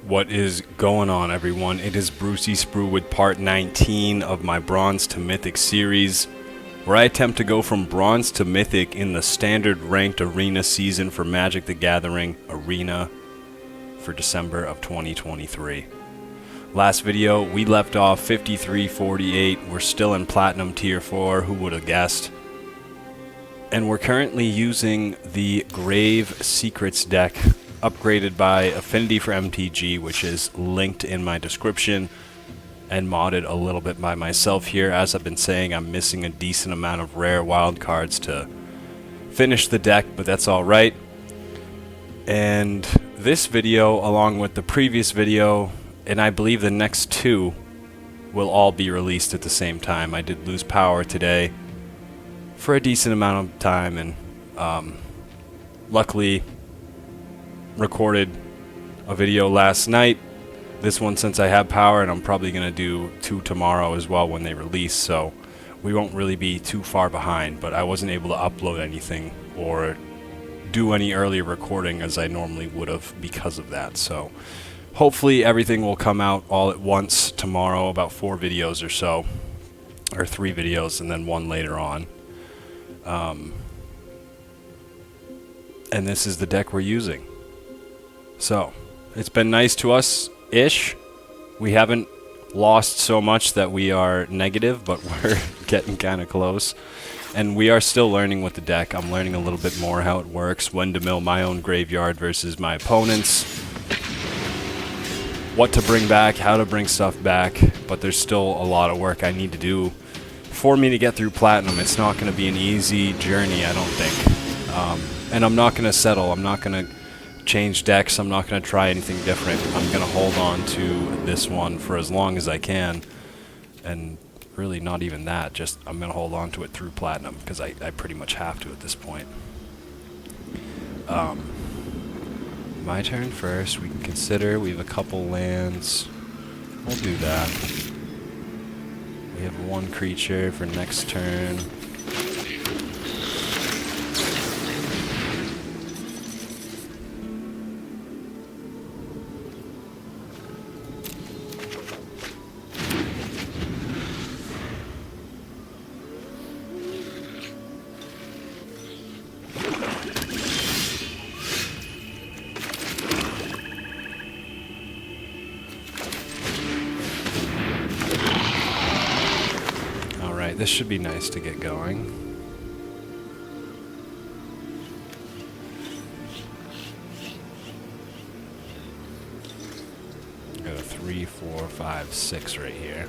What is going on, everyone? It is Brucey Sprue with part 19 of my Bronze to Mythic series, where I attempt to go from Bronze to Mythic in the standard ranked arena season for Magic the Gathering Arena for December of 2023. Last video, we left off 53-48. We're still in Platinum Tier 4, who would have guessed? And we're currently using the Grave Secrets deck, upgraded by Affinity for MTG, which is linked in my description, and modded a little bit by myself here. As I've been saying, I'm missing a decent amount of rare wild cards to finish the deck, but that's alright. And this video, along with the previous video, and I believe the next two, will all be released at the same time. I did lose power today for a decent amount of time, and luckily recorded a video last night. This one, since I have power, and I'm probably going to do two tomorrow as well when they release, so we won't really be too far behind, but I wasn't able to upload anything or do any earlier recording as I normally would have because of that. So hopefully everything will come out all at once tomorrow, about 4 videos or so, or 3 videos and then one later on. And this is the deck we're using. So, it's been nice to us-ish. We haven't lost so much that we are negative, but we're getting kind of close. And we are still learning with the deck. I'm learning a little bit more how it works, when to mill my own graveyard versus my opponent's, what to bring back, how to bring stuff back, but there's still a lot of work I need to do for me to get through Platinum. It's not going to be an easy journey, I don't think. And I'm not going to settle. I'm not going to change decks. I'm not going to try anything different. I'm going to hold on to this one for as long as I can. And really not even that. Just I'm going to hold on to it through Platinum because I pretty much have to at this point. My turn first. We can consider. We have a couple lands. We'll do that. We have 1 creature for next turn. This should be nice to get going. Got a 3, 4, 5, 6 right here.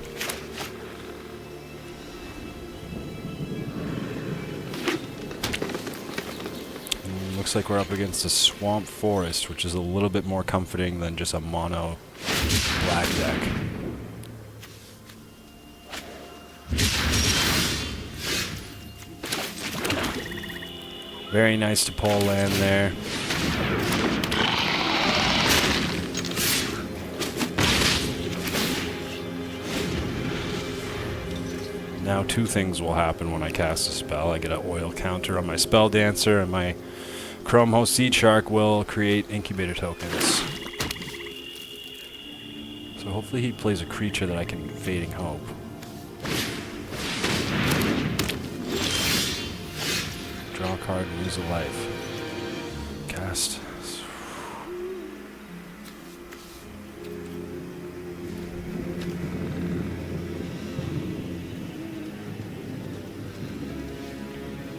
Looks like we're up against a Swamp Forest, which is a little bit more comforting than just a mono black deck. Very nice to pull land there. Now 2 things will happen when I cast a spell. I get an oil counter on my Spell Dancer, and my Chrome Host Seed Shark will create incubator tokens. So hopefully he plays a creature that I can Fading Hope. Draw a card and lose a life. Cast.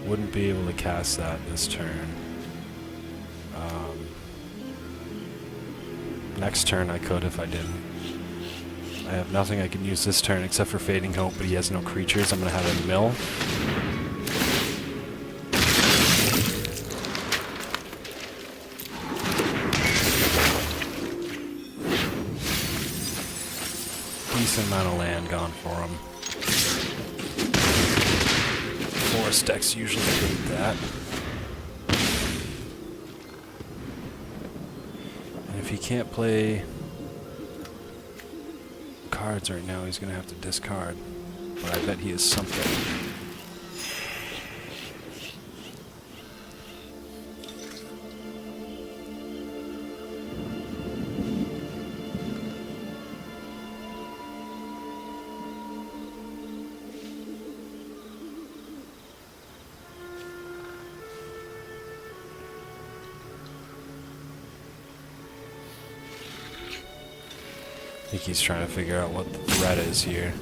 Wouldn't be able to cast that this turn. Next turn I could if I didn't. I have nothing I can use this turn except for Fading Hope, but he has no creatures. I'm going to have a mill. Decent amount of land gone for him. Forest decks usually hate that. And if he can't play cards right now, he's going to have to discard. But I bet he has something. think he's trying to figure out what the threat is here.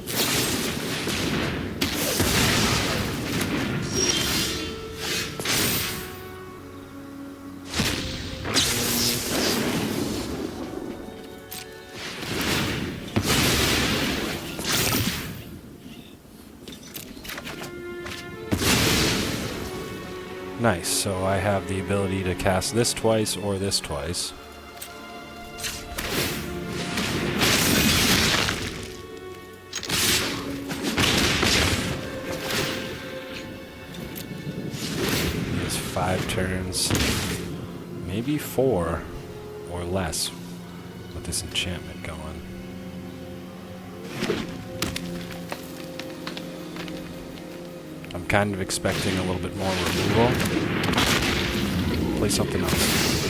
Nice, so I have the ability to cast this twice or this twice. He has 5 turns, maybe 4 or less with this enchantment going. I'm kind of expecting a little bit more removal. Play something else.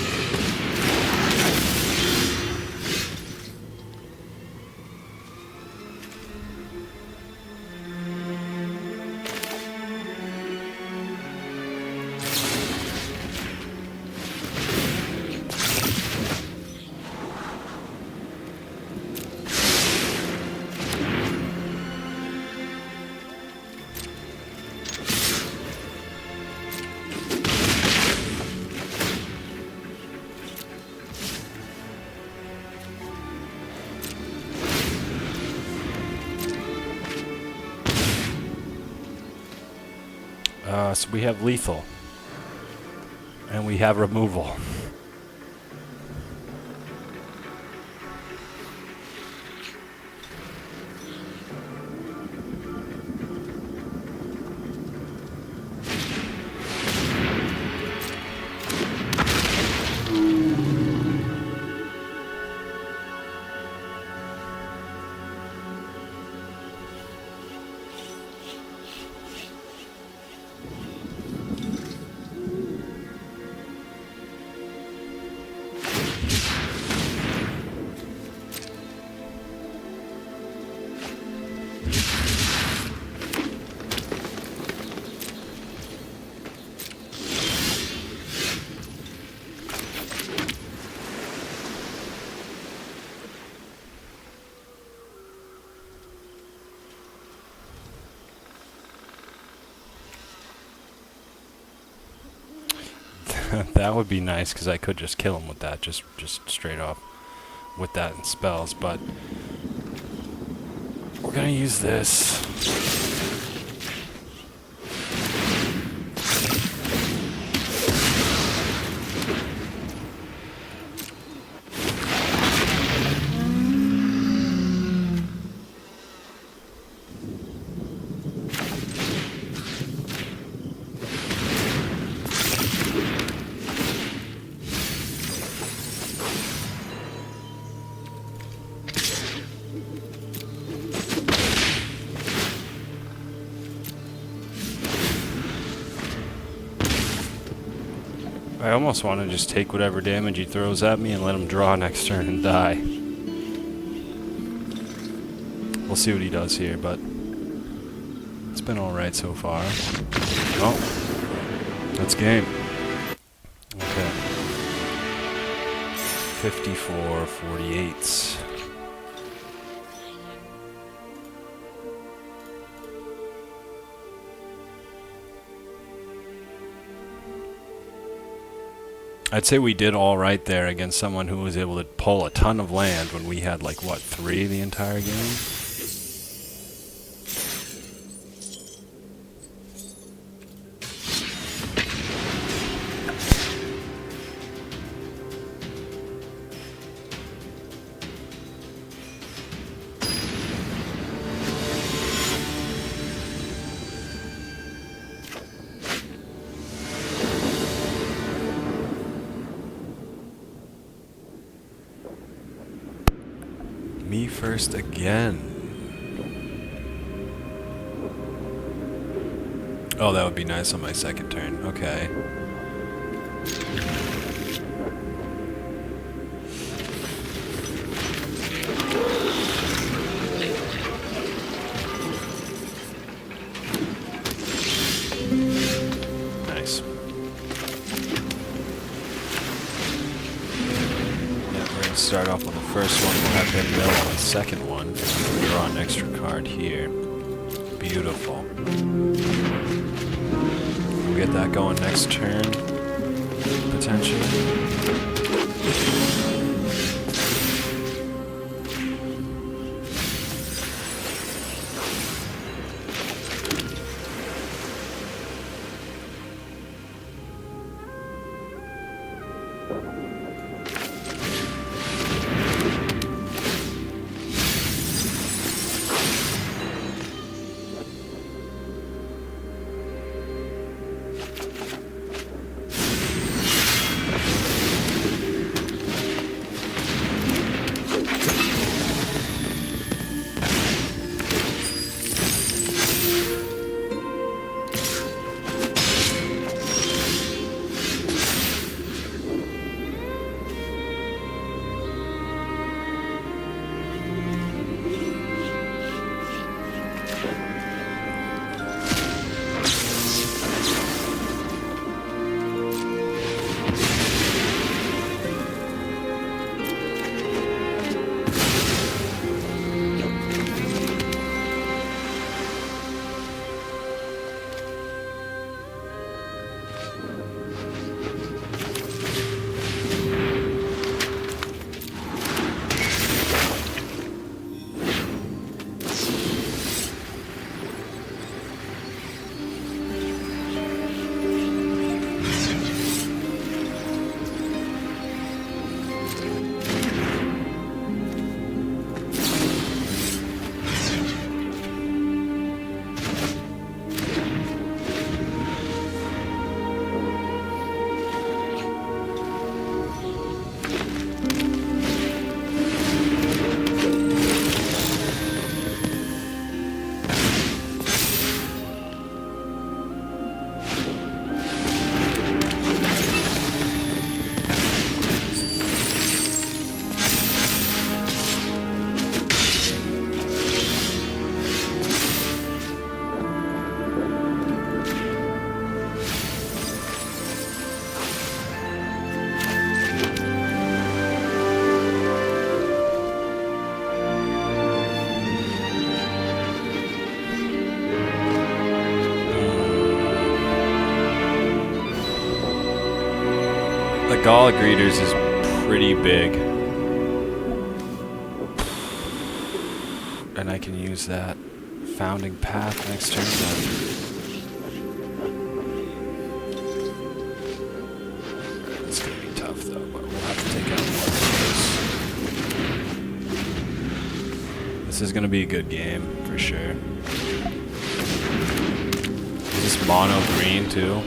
So we have lethal. And we have removal. That would be nice, because I could just kill him with that, just straight off with that and spells, but we're gonna use this. I almost want to just take whatever damage he throws at me and let him draw next turn and die. We'll see what he does here, but it's been alright so far. Oh, that's game. Okay. 54-48. I'd say we did all right there against someone who was able to pull a ton of land when we had, like, what, 3 the entire game? Me first again. Oh, that would be nice on my second turn. Okay. Nice. Yeah, we're Start off with the first one. We'll have him mill on the second one. We'll draw an extra card here. Beautiful. We'll get that going next turn, potentially. The Gala Greeters is pretty big. And I can use that Founding Path next turn. It's going to be tough though, but we'll have to take out more of this. This is going to be a good game for sure. Is this mono green too?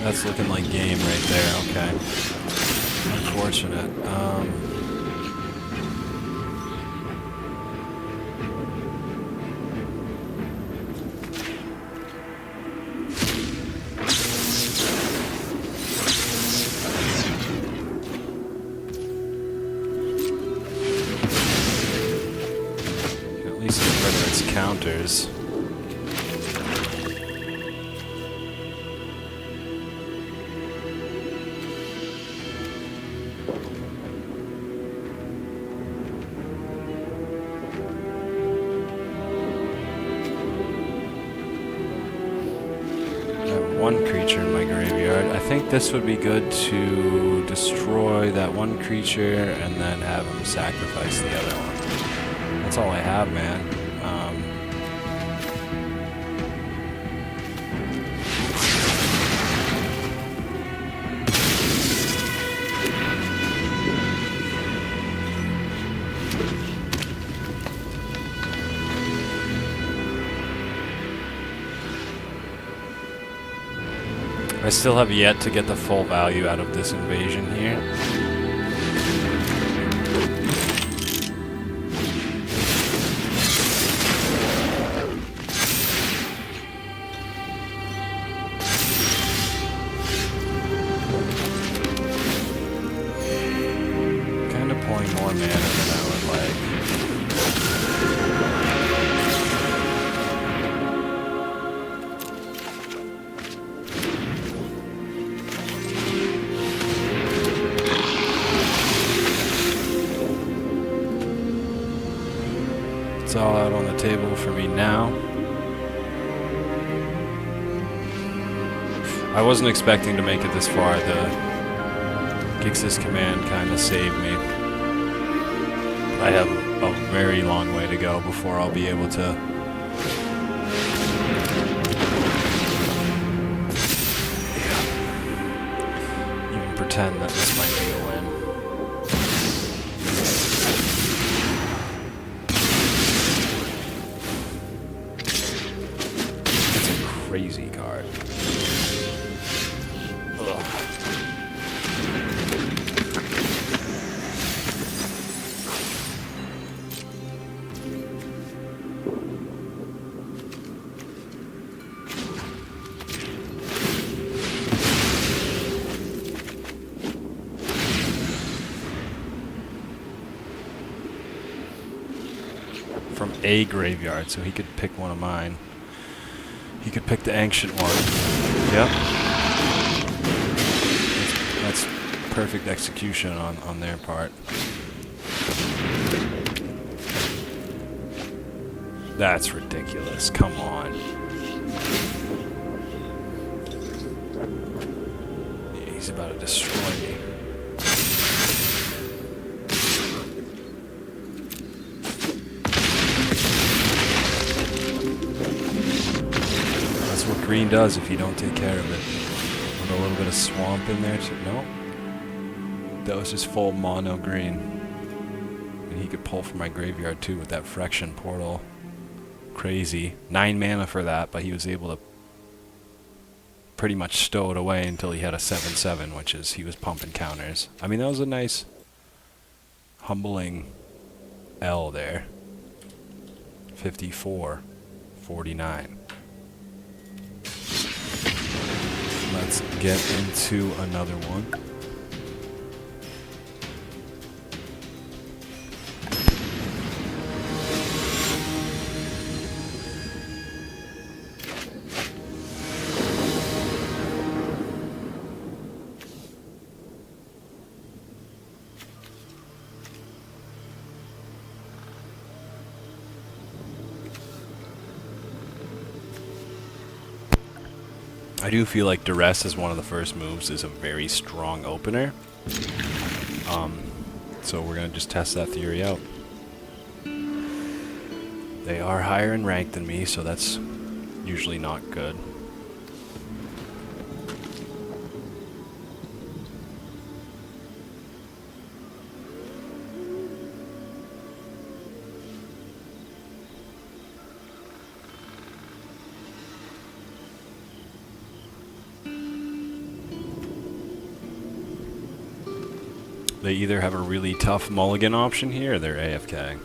That's looking like game right there, okay. Unfortunate. At least get rid of its counters. One creature in my graveyard. I think this would be good to destroy that one creature and then have him sacrifice the other one. That's all I have, man. I still have yet to get the full value out of this invasion here. Kind of pulling more mana than I would like. It's all out on the table for me now. I wasn't expecting to make it this far. The Gix's command kind of saved me. I have a very long way to go before I'll be able to even pretend that this might be a win. Crazy card. Ugh. From a graveyard, so he could pick one of mine. He could pick the ancient one. Yep. That's perfect execution on their part. That's ridiculous. Come on. He's about to destroy me. Green does if you don't take care of it. With a little bit of swamp in there too. No. That was just full mono green. And he could pull from my graveyard too with that Fraction Portal. Crazy. 9 mana for that, but he was able to pretty much stow it away until he had a 7/7, which is he was pumping counters. I mean, that was a nice humbling L there. 54-49. Let's get into another one. I do feel like Duress as one of the first moves is a very strong opener. So we're going to just test that theory out. They are higher in rank than me, so that's usually not good. They either have a really tough mulligan option here, or they're AFK.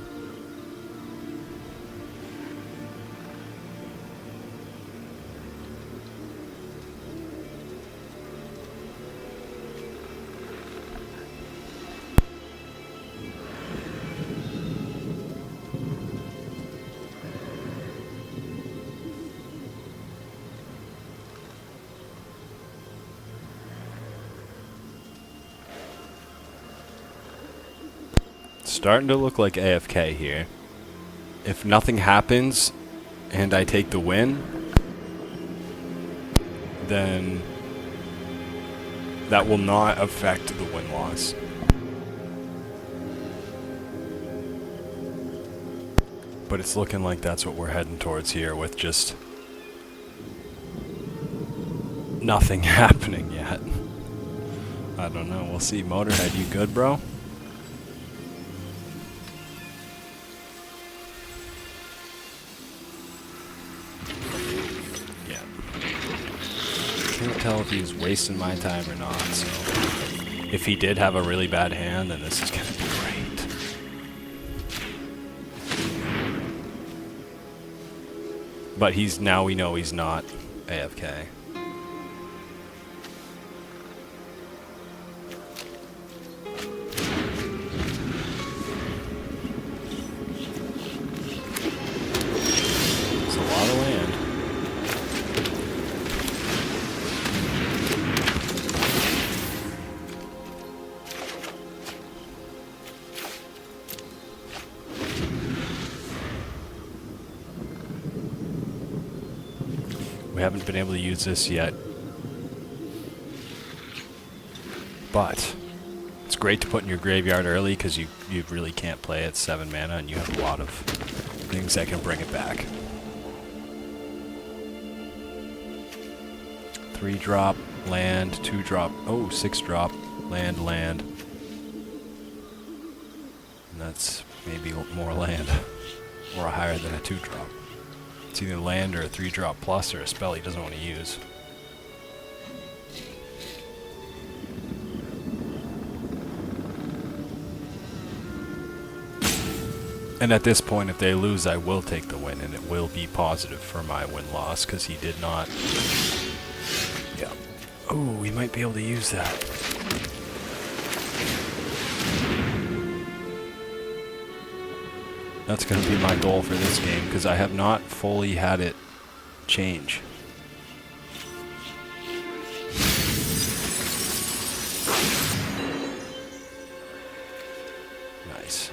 Starting to look like AFK here. If nothing happens and I take the win, then that will not affect the win-loss. But it's looking like that's what we're heading towards here with just nothing happening yet. I don't know. We'll see. Motorhead, you good, bro? tell if he was wasting my time or not, so if he did have a really bad hand, then this is going to be great. But now we know he's not AFK. It's a lot of land. We haven't been able to use this yet, but it's great to put in your graveyard early because you really can't play at 7 mana and you have a lot of things that can bring it back. 3-drop, land, 2-drop, oh, 6-drop, land, land. And that's maybe more land, or higher than a 2-drop. It's either land or a 3-drop plus or a spell he doesn't want to use. And at this point, if they lose, I will take the win, and it will be positive for my win-loss, because he did not... Yeah. Oh, we might be able to use that. That's going to be my goal for this game, because I have not fully had it change. Nice.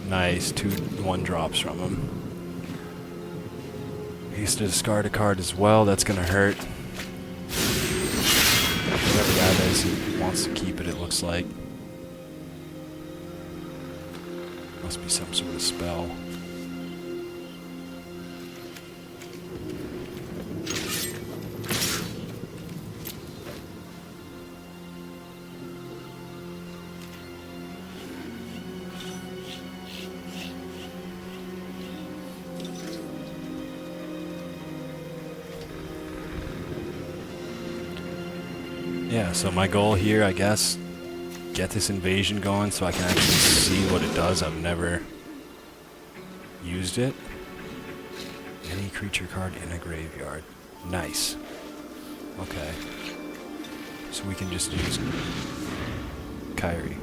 Nice, 2 1-drops from him. He used to discard a card as well, that's going to hurt. Whatever that is, he wants to keep it, it looks like. Must be some sort of spell. Yeah, so my goal here, I guess, get this invasion going so I can actually see what it does. I've never used it. Any creature card in a graveyard. Nice. Okay. So we can just use Kyrie.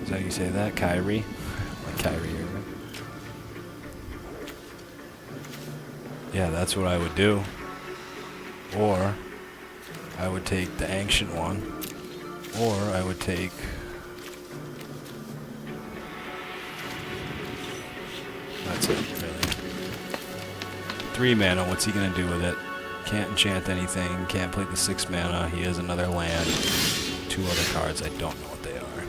Is that how you say that? Kyrie? Like Kyrie Irving. Yeah, that's what I would do. Or I would take the ancient one. Or I would take... That's it, really. 3 mana, what's he gonna do with it? Can't enchant anything, can't play the 6 mana, he has another land, 2 other cards, I don't know what they are.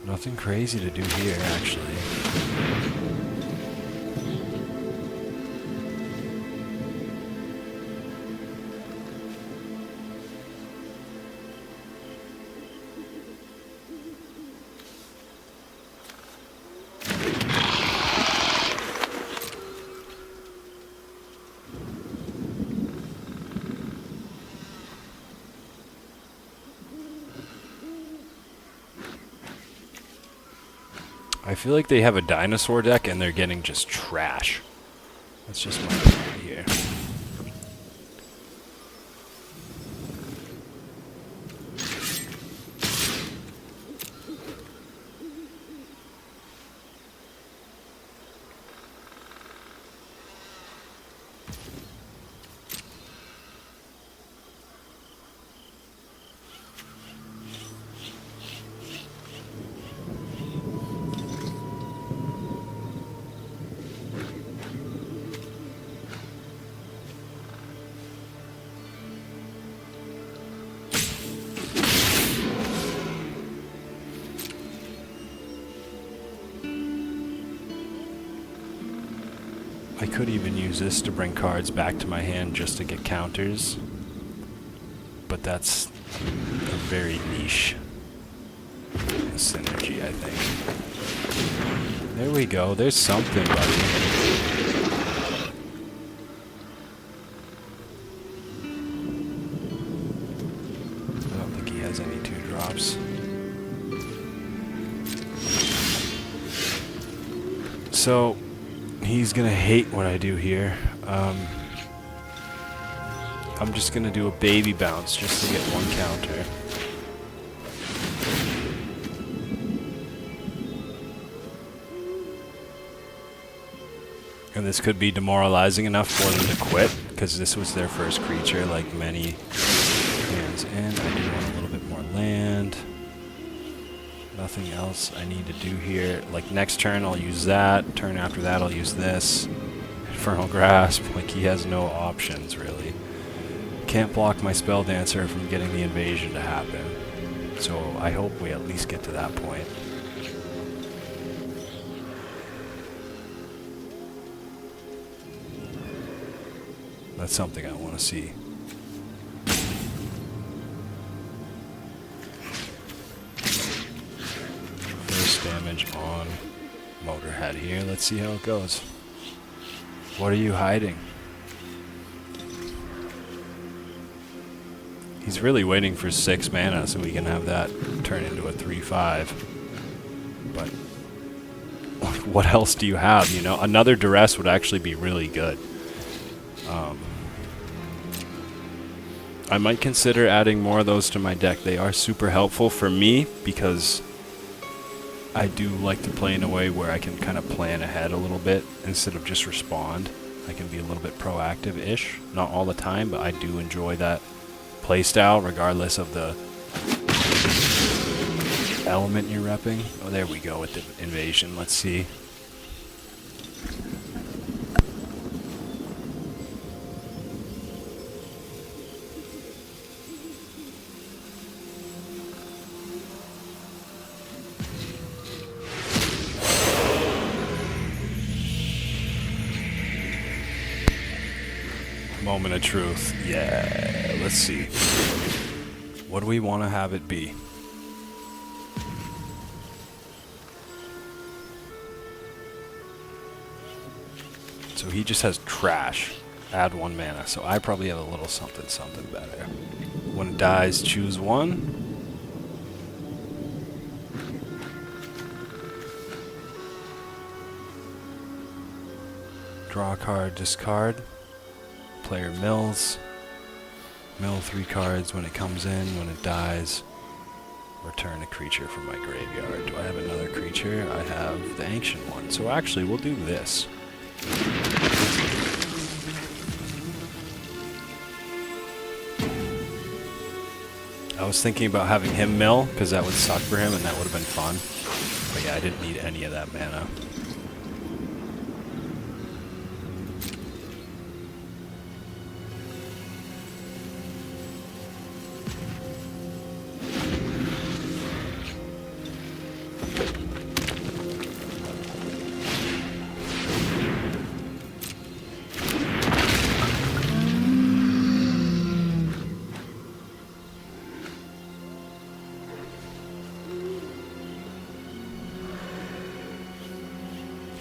Nothing crazy to do here, actually. I feel like they have a dinosaur deck and they're getting just trash. That's just my opinion here. I could even use this to bring cards back to my hand just to get counters, but that's a very niche synergy, I think. There we go. There's something, buddy. I don't think he has any 2-drops. So, he's gonna hate what I do here. I'm just gonna do a baby bounce just to get one counter. And this could be demoralizing enough for them to quit, because this was their first creature, like many hands in. I do want a little bit more land. Nothing else I need to do here. Like next turn I'll use that, turn after that I'll use this. Infernal Grasp, like he has no options really. Can't block my Spell Dancer from getting the invasion to happen. So I hope we at least get to that point. That's something I want to see. First damage on Motorhead here. Let's see how it goes. What are you hiding? He's really waiting for 6 mana so we can have that turn into a 3/5. But what else do you have, you know? Another Duress would actually be really good. I might consider adding more of those to my deck. They are super helpful for me because I do like to play in a way where I can kind of plan ahead a little bit instead of just respond. I can be a little bit proactive-ish. Not all the time, but I do enjoy that playstyle regardless of the element you're repping. Oh, there we go with the invasion. Let's see. Moment of truth. Yeah, let's see. What do we want to have it be? So he just has trash. Add 1 mana. So I probably have a little something better. When it dies, choose 1. Draw a card, discard. Player mills. Mill 3 cards when it comes in. When it dies, return a creature from my graveyard. Do I have another creature? I have the ancient one. So actually, we'll do this. I was thinking about having him mill, because that would suck for him and that would have been fun. But yeah, I didn't need any of that mana.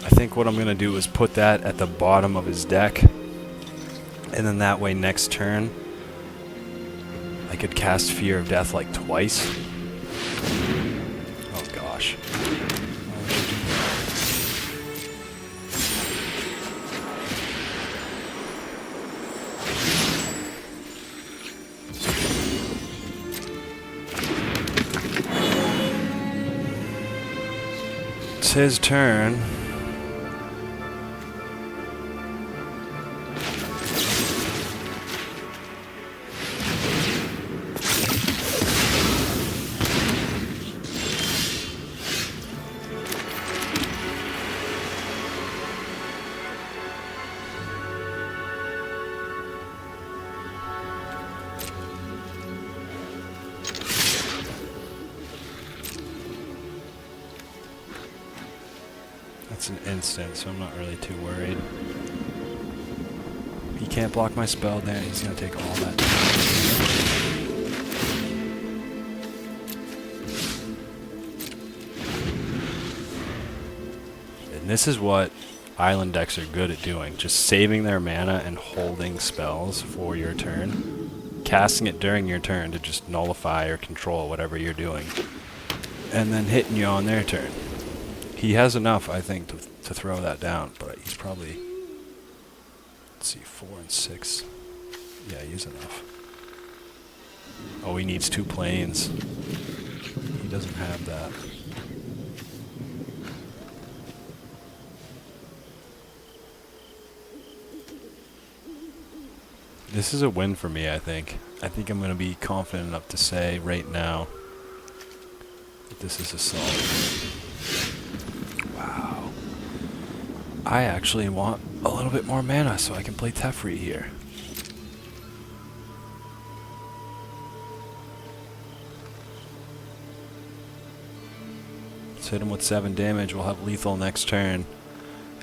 I think what I'm going to do is put that at the bottom of his deck. And then that way next turn, I could cast Fear of Death like twice. Oh gosh. It's his turn. That's an instant, so I'm not really too worried. He can't block my spell then, he's gonna take all that damage. this is what island decks are good at doing. Just saving their mana and holding spells for your turn. Casting it during your turn to just nullify or control whatever you're doing. And then hitting you on their turn. He has enough, I think, to throw that down. But he's probably... Let's see, 4 and 6. Yeah, he's enough. Oh, he needs 2 planes. He doesn't have that. This is a win for me, I think. I think I'm going to be confident enough to say right now that this is a solid. Wow. I actually want a little bit more mana so I can play Teferi here. Let's hit him with 7 damage. We'll have lethal next turn.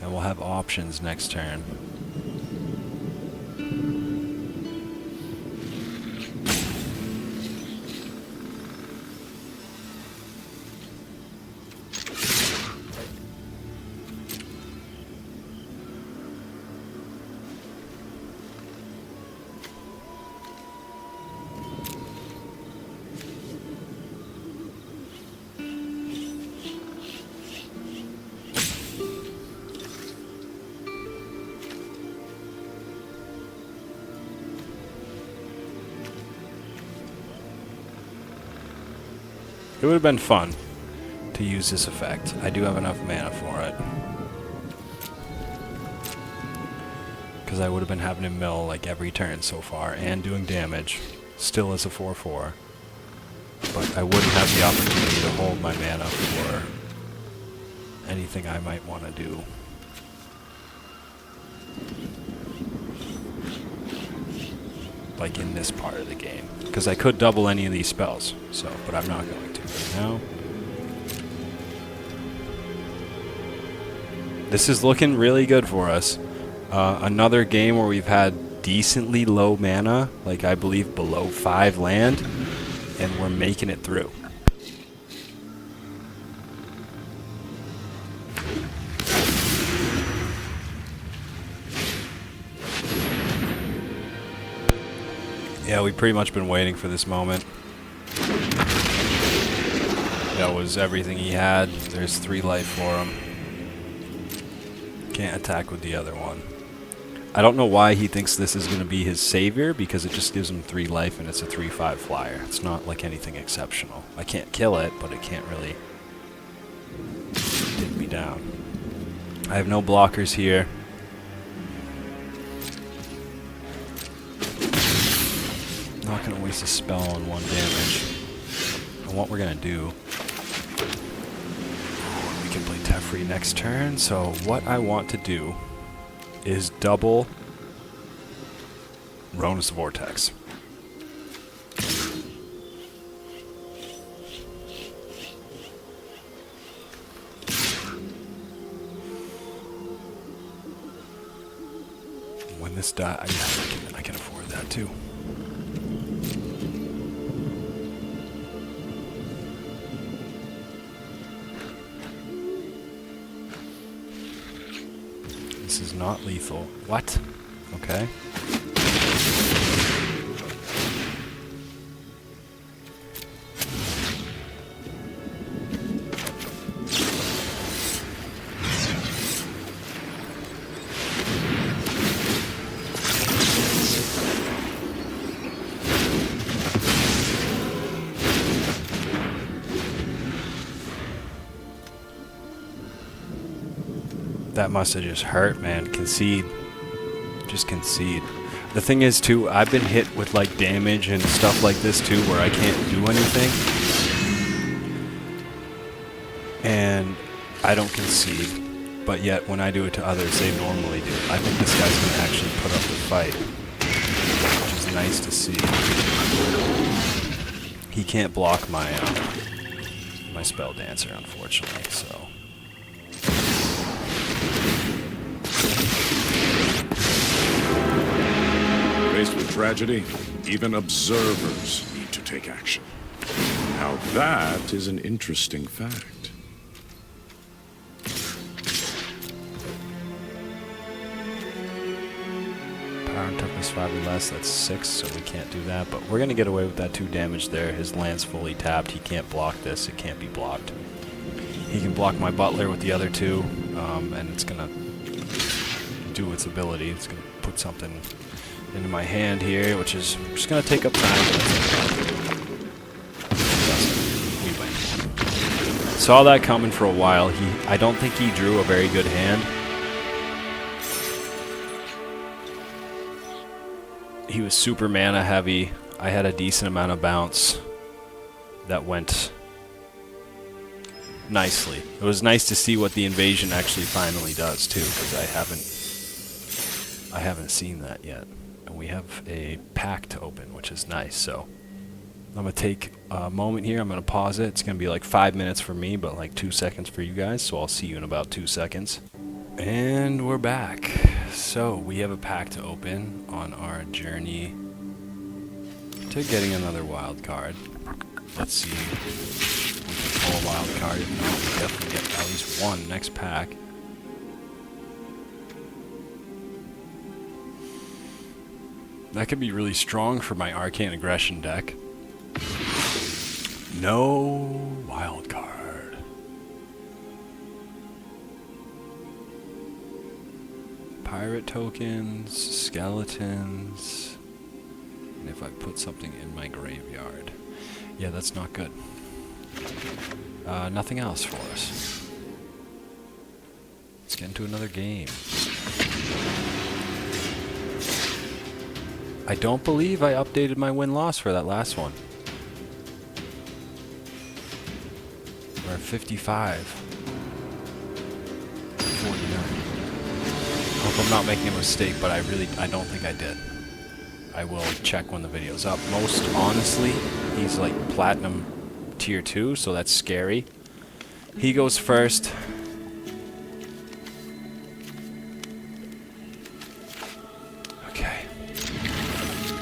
And we'll have options next turn. It would have been fun to use this effect. I do have enough mana for it. Because I would have been having to mill like every turn so far and doing damage. Still as a 4/4. But I wouldn't have the opportunity to hold my mana for anything I might want to do. Like in this part of the game. Because I could double any of these spells, so, but I'm not going to right now. This is looking really good for us. Another game where we've had decently low mana, like I believe below 5 land, and we're making it through. Yeah, we've pretty much been waiting for this moment. That was everything he had. There's 3 life for him. Can't attack with the other one. I don't know why he thinks this is going to be his savior, because it just gives him 3 life and it's a 3/5 flyer. It's not like anything exceptional. I can't kill it, but it can't really take me down. I have no blockers here. Not going to waste a spell on 1 damage. And what we're going to do... we can play Teferi next turn, so what I want to do is double Rona's Vortex. When this dies, I can afford that too. This is not lethal. What? Okay. That must have just hurt, man. Concede. Just concede. The thing is, too, I've been hit with, like, damage and stuff like this, too, where I can't do anything. And I don't concede. But yet, when I do it to others, they normally do. I think this guy's going to actually put up the fight. Which is nice to see. He can't block my spell dancer, unfortunately, so... Faced with tragedy, even observers need to take action. Now that is an interesting fact. Turn toughness 5 or less, that's 6, so we can't do that. But we're going to get away with that 2 damage there. His land's fully tapped. He can't block this. It can't be blocked. He can block my Butler with the other 2, and it's going to do its ability. It's going to put something into my hand here, which is just going to take up time. We win. Saw that coming for a while. I don't think he drew a very good hand. He was super mana heavy. I had a decent amount of bounce that went nicely. It was nice to see what the invasion actually finally does too, because I haven't seen that yet. And we have a pack to open, which is nice. So I'm gonna take a moment here. I'm gonna pause it. It's gonna be like 5 minutes for me, but like 2 seconds for you guys. So I'll see you in about 2 seconds. And we're back. So we have a pack to open on our journey to getting another wild card. Let's see if we can pull a wild card. If not, we definitely get at least one next pack. That could be really strong for my Arcane Aggression deck. No wild card. Pirate tokens, skeletons, and if I put something in my graveyard. Yeah, that's not good. Nothing else for us. Let's get into another game. I don't believe I updated my win-loss for that last one. We're at 55. 49. I hope I'm not making a mistake, but I don't think I did. I will check when the video's up. Most honestly, he's like Platinum Tier 2, so that's scary. He goes first. Okay.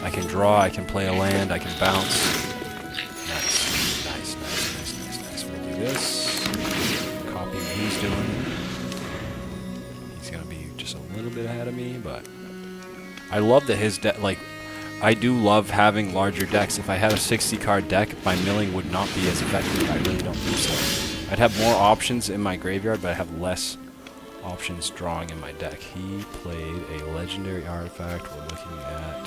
I can draw, I can play a land, I can bounce. Nice. Nice. We'll do this. Copy what he's doing. He's gonna be just a little bit ahead of me, but I love that his deck, like, I do love having larger decks. If I had a 60-card deck, my milling would not be as effective. I really don't think so. I'd have more options in my graveyard, but I'd have less options drawing in my deck. He played a legendary artifact. We're looking at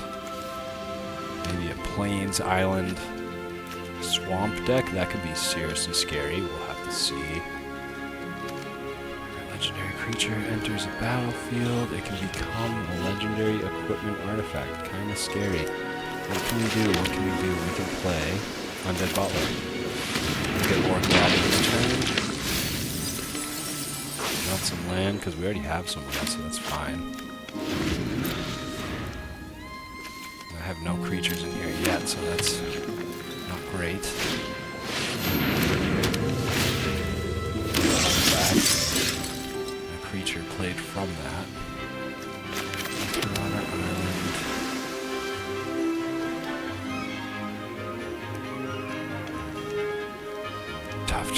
maybe a Plains Island Swamp deck. That could be seriously scary. We'll have to see. Legendary creature enters a battlefield. It can become a legendary equipment artifact. Kind of scary. What can we do? We can play Undead Butler. We'll get Oracle out of this turn. Not some land, because we already have some land, so that's fine. I have no creatures in here yet, so that's not great. Creature played from that. Toronto Island. Tough.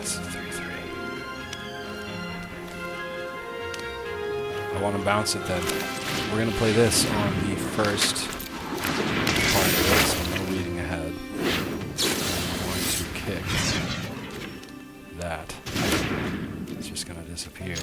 It's a 3/3. I want to bounce it then. We're going to play this on the first part of it, so no reading ahead. I'm going to kick that. It's just going to disappear.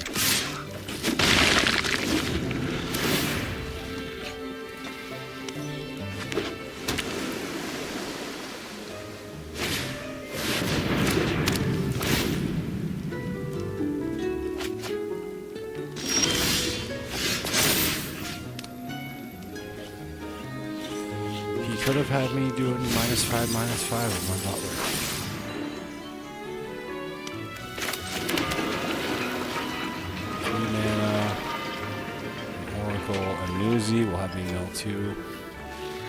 He could have had me doing -5 with my Butler. Will have me mill 2.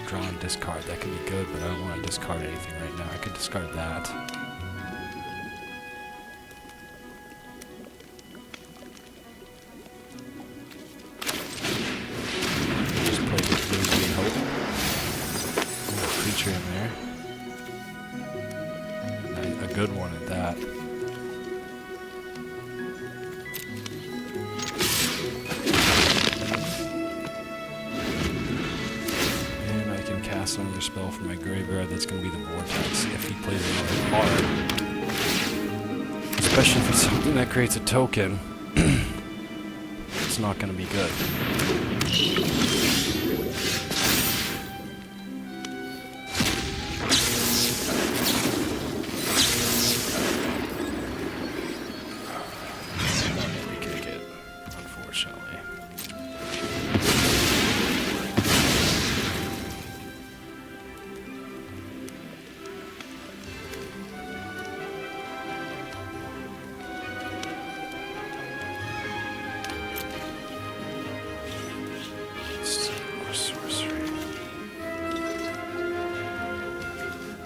Draw and discard. That could be good, but I don't want to discard anything right now. I could discard that. Just play with Lucy and hope. Ooh, a creature in there. A good one at that. cast another spell from my graveyard. That's going to be the Vortex if he plays another card. Especially if it's something that creates a token. It's not going to be good.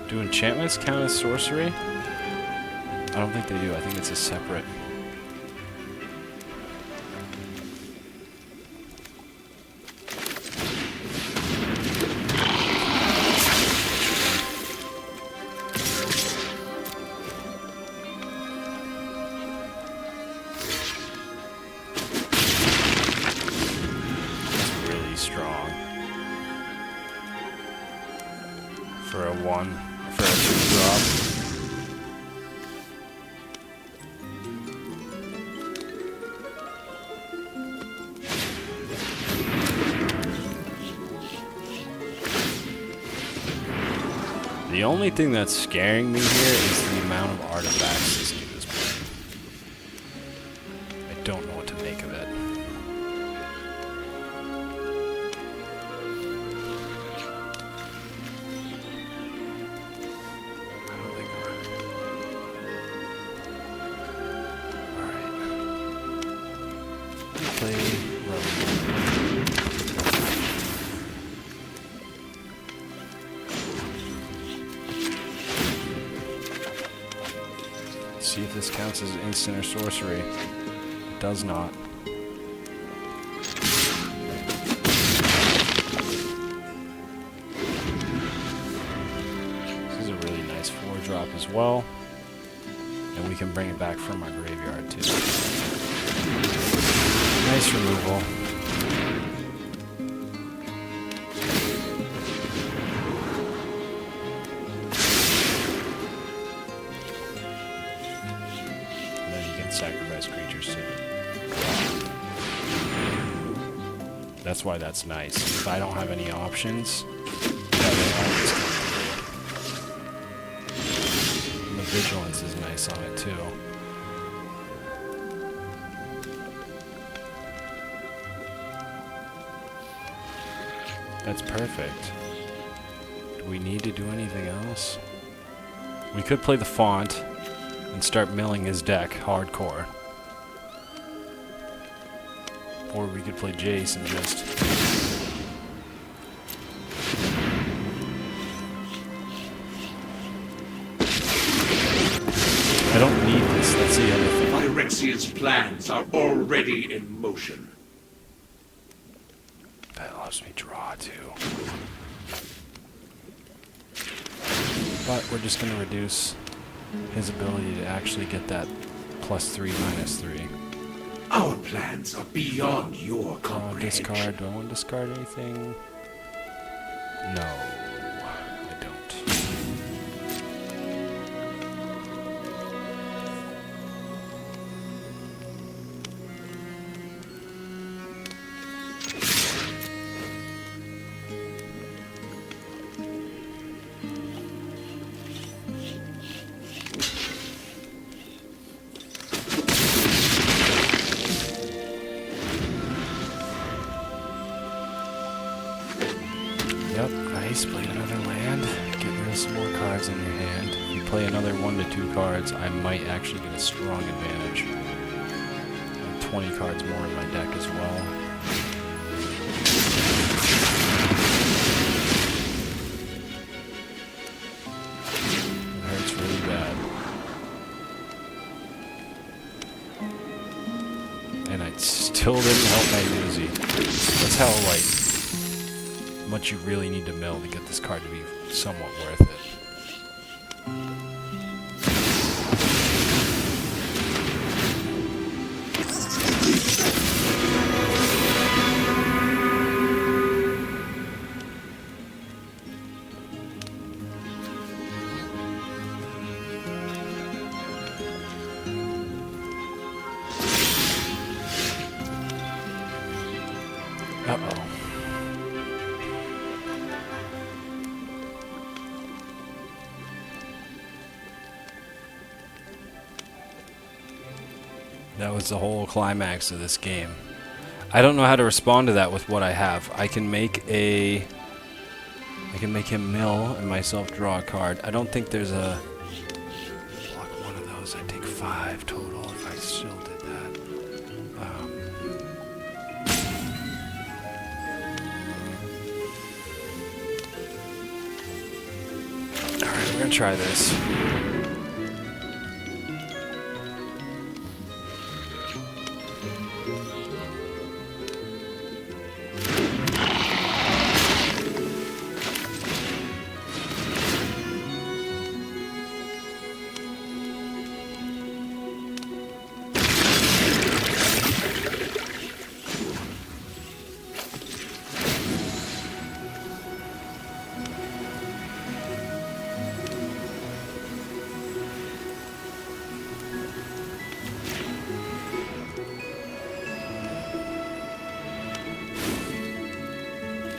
Do enchantments count as sorcery? I don't think they do. I think it's a separate. It's really strong. For a 1. For a 2-drop. The only thing that's scaring me here is the amount of artifacts this dude is playing. I don't know what to make of it. See if this counts as instant or sorcery. It does not. This is a really nice 4-drop as well. And we can bring it back from our graveyard too. Nice removal. Sacrifice creatures too. That's why that's nice. If I don't have any options, the vigilance is nice on it too. That's perfect. Do we need to do anything else? We could play the font and start milling his deck hardcore. Or we could play Jace and just... I don't need this, that's the other thing. Phyrexia's plans are already in motion. That allows me draw too. But we're just going to reduce his ability to actually get that +3, -3. Our plans are beyond your comprehension. Discard. Do I want to discard anything? No, I don't. Yep, nice. Play another land. Get rid of some more cards in your hand. If you play another 1 to 2 cards, I might actually get a strong advantage. I have 20 cards more in my deck as well. It hurts really bad. And I still didn't help my Uzi. That's how, like, much you really need to mill to get this card to be somewhat worth it. That was the whole climax of this game. I don't know how to respond to that with what I have. I can make him mill and myself draw a card. I don't think there's a block one of those. I take 5 total if I still did that. Alright, we're gonna try this.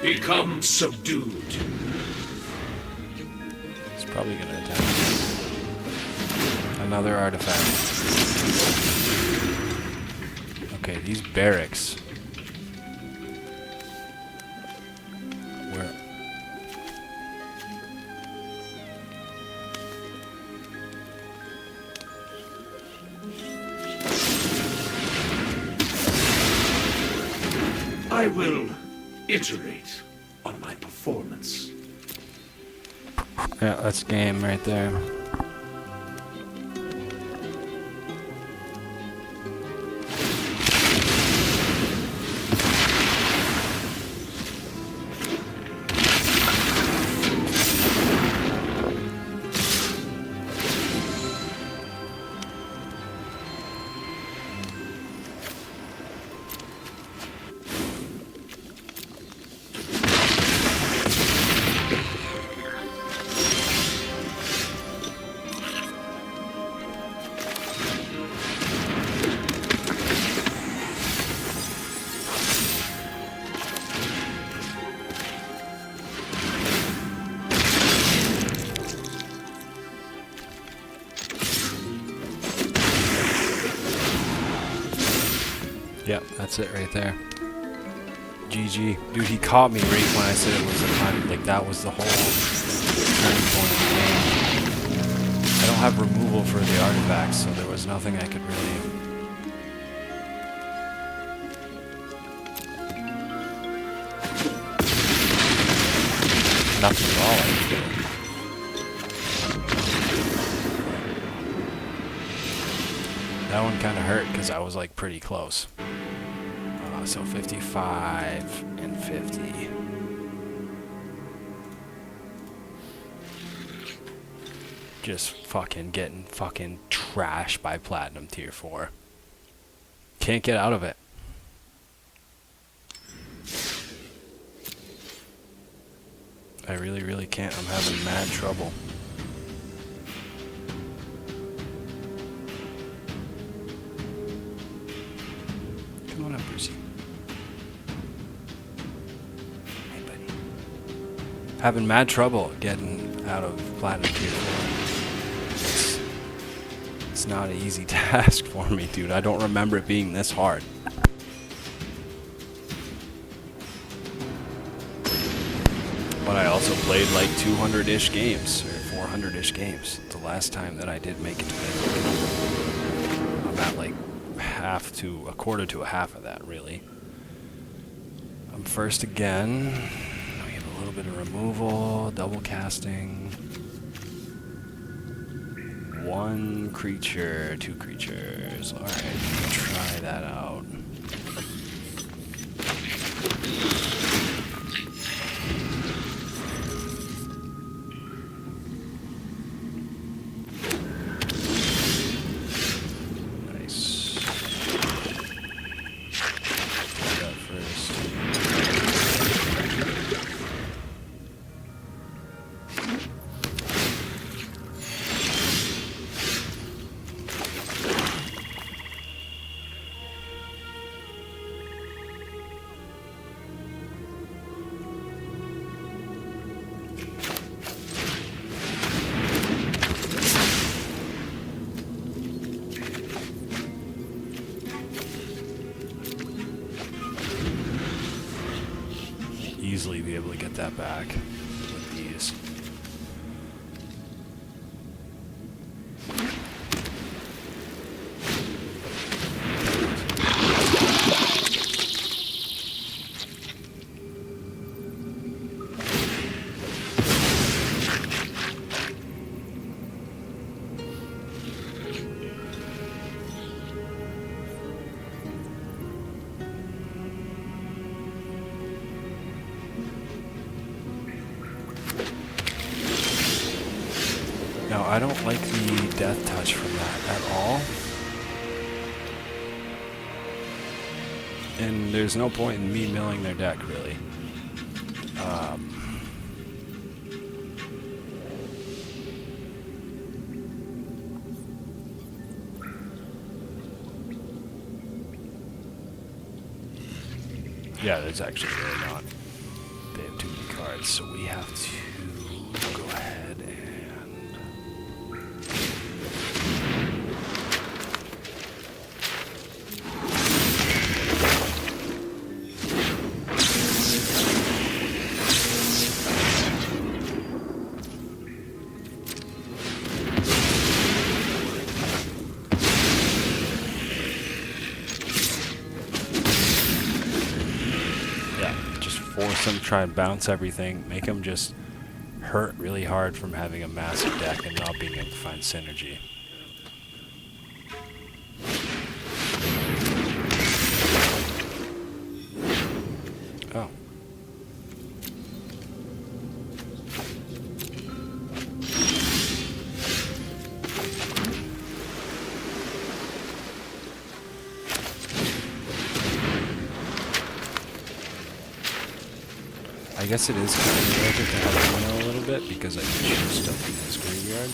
Become subdued. It's probably gonna attack. Another artifact. Okay, these barracks. Where? I will iterate on my performance. Yeah, that's game right there. Yep, that's it right there. GG. Dude, he caught me right when I said it was a time. Like, that was the whole turning point of the game. I don't have removal for the artifacts, so there was nothing I could really... Nothing at all I could do. That one kind of hurt because I was like pretty close. So 55 and 50. Just fucking getting fucking trashed by Platinum Tier 4. Can't get out of it. I really, really can't. I'm having mad trouble. Come on up, Brucey. Hey, buddy. Having mad trouble getting out of Platinum Tier 4. It's not an easy task for me, dude. I don't remember it being this hard. But I also played like 200-ish games, or 400-ish games. The last time that I did make it to Mythic. I'm at like a quarter to a half of that, really. I'm first again. We have a little bit of removal, double casting. 1 creature, 2 creatures. Alright, try that out. that back with these. Now, I don't like the death touch from that at all. And there's no point in me milling their deck, really. Yeah, there's actually really not. They have too many cards, so we have to go ahead and... force them to try and bounce everything, make them just hurt really hard from having a massive deck and not being able to find synergy. Oh. I guess it is kind of worth it to have Reno a little bit because I can shoot stuff in this graveyard.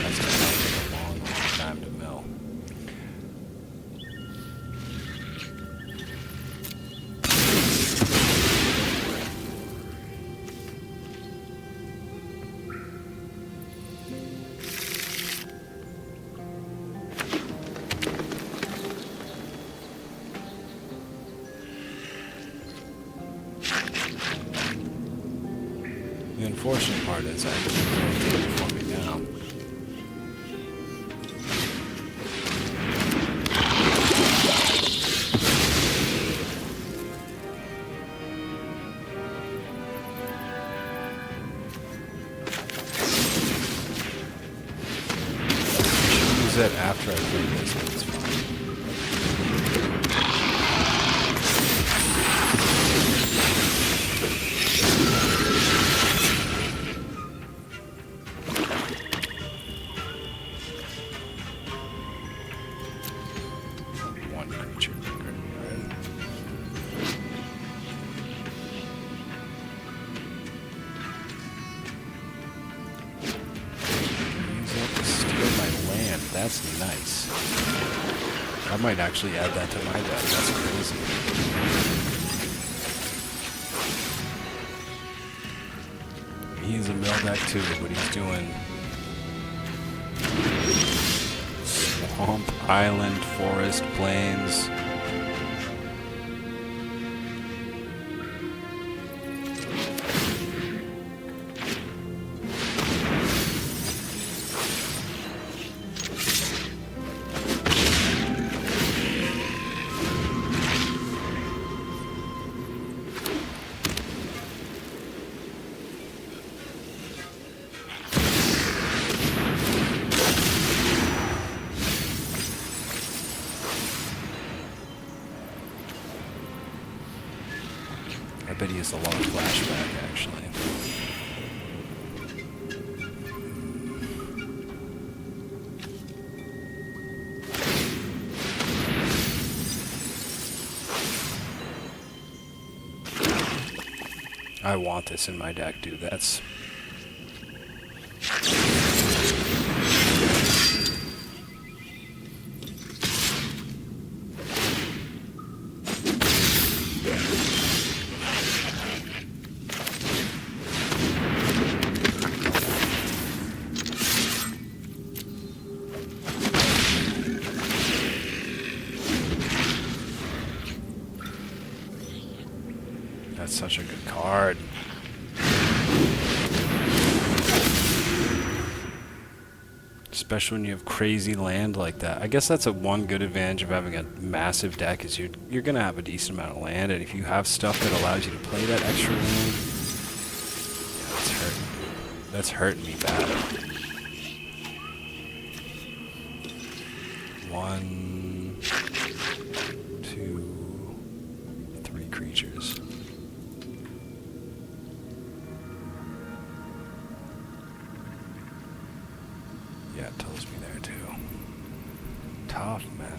That's going to take a long, long time to mill. The unfortunate part is I can't take it for me now. Use that after I play this, but it's fine. That's nice. I might actually add that to my deck. That's crazy. He's a mill deck too, but he's doing swamp, island, forest, plains. I bet he has a lot of flashback, actually. I want this in my deck, dude. That's... that's such a good card. Especially when you have crazy land like that. I guess that's a one good advantage of having a massive deck is you're gonna have a decent amount of land, and if you have stuff that allows you to play that extra land, yeah, that's hurting me bad. 1, 2, 3 creatures. Yeah, it tells me there too. Tough, man.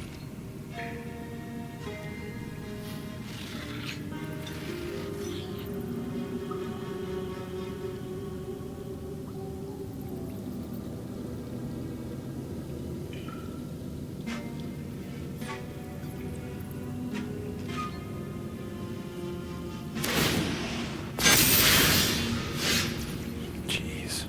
Jeez.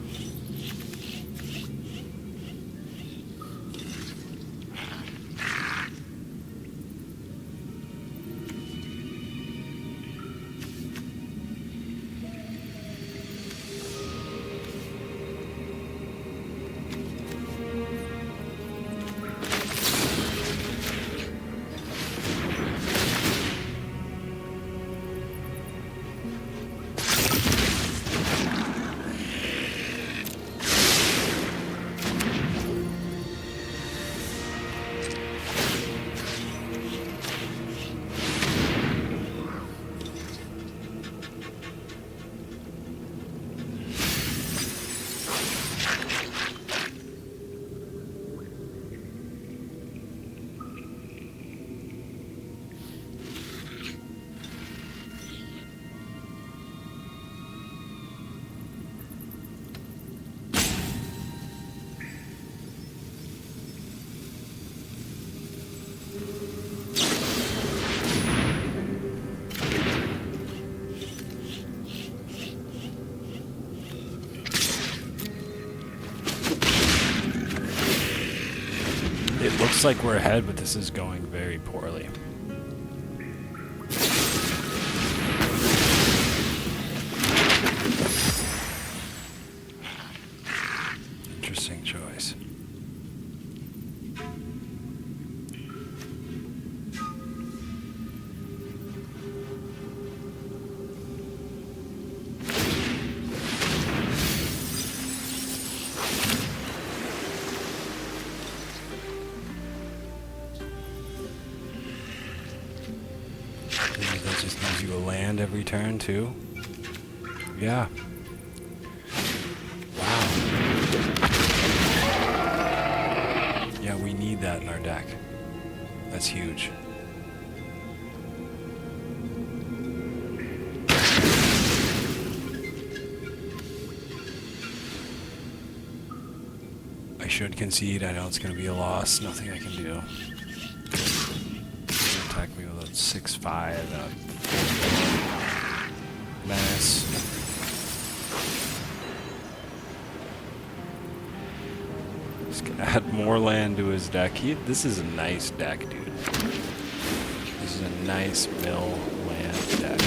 It looks like we're ahead, but this is going very poorly. Interesting choice. That just gives you a land every turn, too. Yeah. Wow. Yeah, we need that in our deck. That's huge. I should concede. I know it's going to be a loss. Nothing I can do. Attack me with a 6/5 and a menace. He's gonna add more land to his deck. This is a nice deck, dude. This is a nice mill land deck.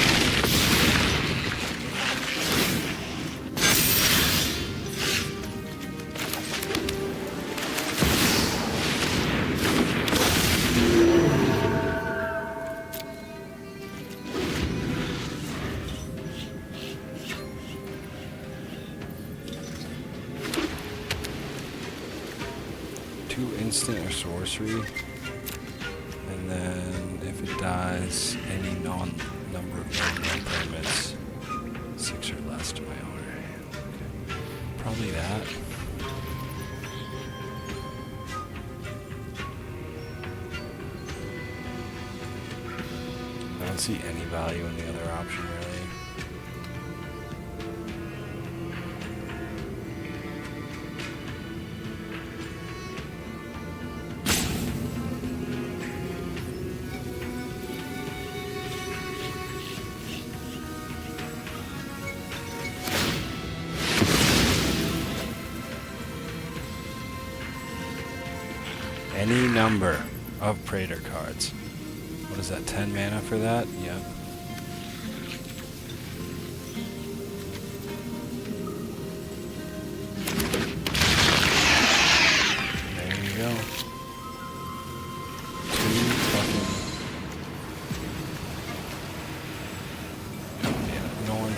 Instant or sorcery, and then if it dies, any number of non-land permits, 6 or less to my owner. Okay. Probably that. I don't see any value in the other option, really. Any number of Praetor cards. What is that, 10 mana for that? Yep.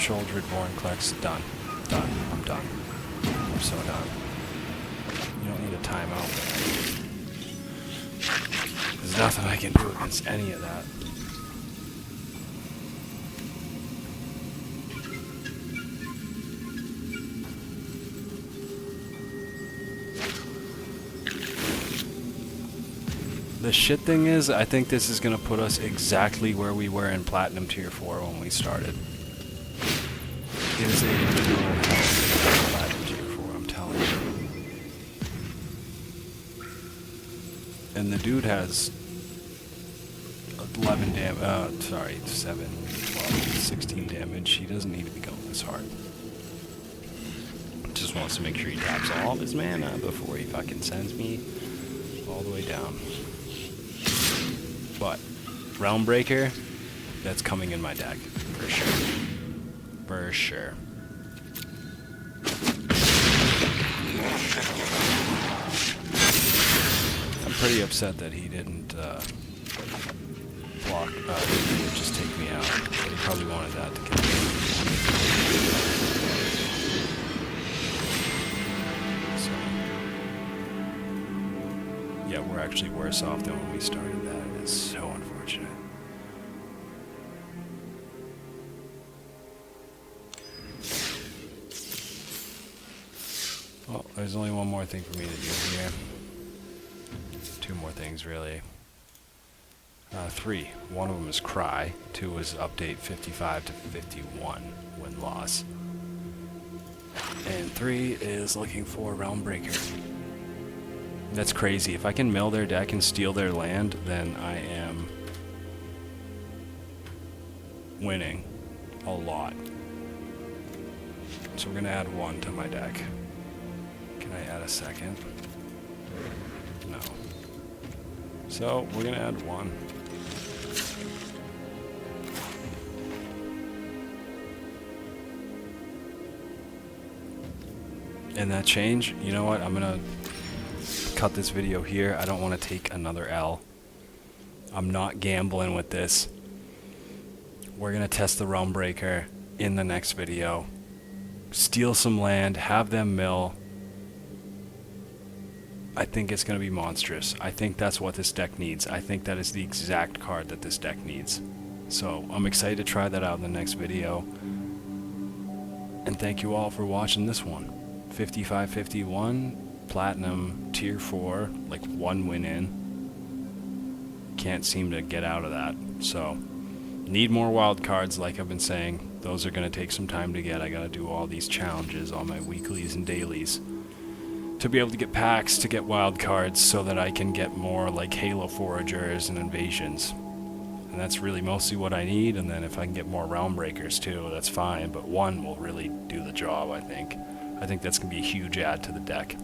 Shouldered Vornclex. Done. Done. I'm done. I'm so done. You don't need a timeout. There's nothing I can do against any of that. The shit thing is, I think this is going to put us exactly where we were in Platinum Tier 4 when we started. It is a literal hell Platinum Tier 4, I'm telling you. And the dude has 11 damage, sorry, 7, 12, 16 damage. He doesn't need to be going this hard. Just wants to make sure he taps all of his mana before he fucking sends me all the way down. But Realm Breaker, that's coming in my deck, for sure. For sure. I'm pretty upset that he didn't block, just take me out. He probably wanted that to kill me. So, yeah, we're actually worse off than when we started that. It's so unfortunate. Well, there's only one more thing for me to do here. Two more things, really. 3. One of them is Cry. 2 is update 55 to 51 win loss. And 3 is looking for Realm Breaker. That's crazy. If I can mill their deck and steal their land, then I am winning a lot. So we're going to add 1 to my deck. Can I add a second? No. So we're going to add 1. And that change, you know what? I'm going to cut this video here. I don't want to take another L. I'm not gambling with this. We're going to test the Realm Breaker in the next video. Steal some land, have them mill. I think it's going to be monstrous. I think that's what this deck needs. I think that is the exact card that this deck needs. So I'm excited to try that out in the next video. And thank you all for watching this one. 55-51. Platinum Tier 4, like 1 win in. Can't seem to get out of that. So, need more wild cards, like I've been saying. Those are going to take some time to get. I got to do all these challenges, all my weeklies and dailies, to be able to get packs, to get wild cards, so that I can get more like Halo Foragers and Invasions. And that's really mostly what I need. And then if I can get more Realm Breakers too, that's fine. But 1 will really do the job, I think. I think that's going to be a huge add to the deck.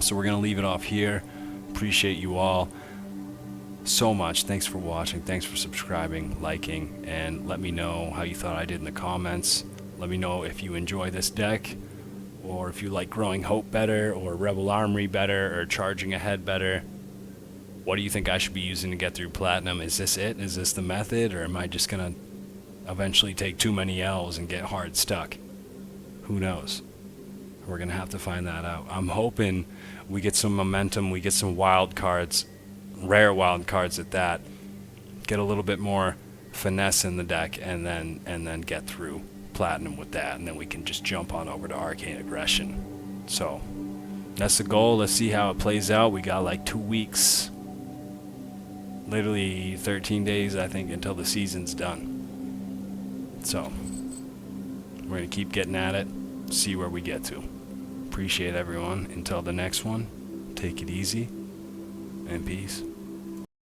So we're going to leave it off here. Appreciate you all so much. Thanks for watching. Thanks for subscribing, liking, and let me know how you thought I did in the comments. Let me know if you enjoy this deck, or if you like Growing Hope better, or Rebel Armory better, or Charging Ahead better. What do you think I should be using to get through Platinum? Is this it? Is this the method? Or am I just going to eventually take too many L's and get hard stuck? Who knows? We're going to have to find that out. I'm hoping we get some momentum, we get some wild cards, rare wild cards at that, get a little bit more finesse in the deck, and then get through Platinum with that, and then we can just jump on over to Arcane Aggression. So that's the goal. Let's see how it plays out. We got like 2 weeks, literally 13 days, I think, until the season's done. So we're going to keep getting at it, see where we get to. Appreciate everyone. Until the next one, take it easy and peace.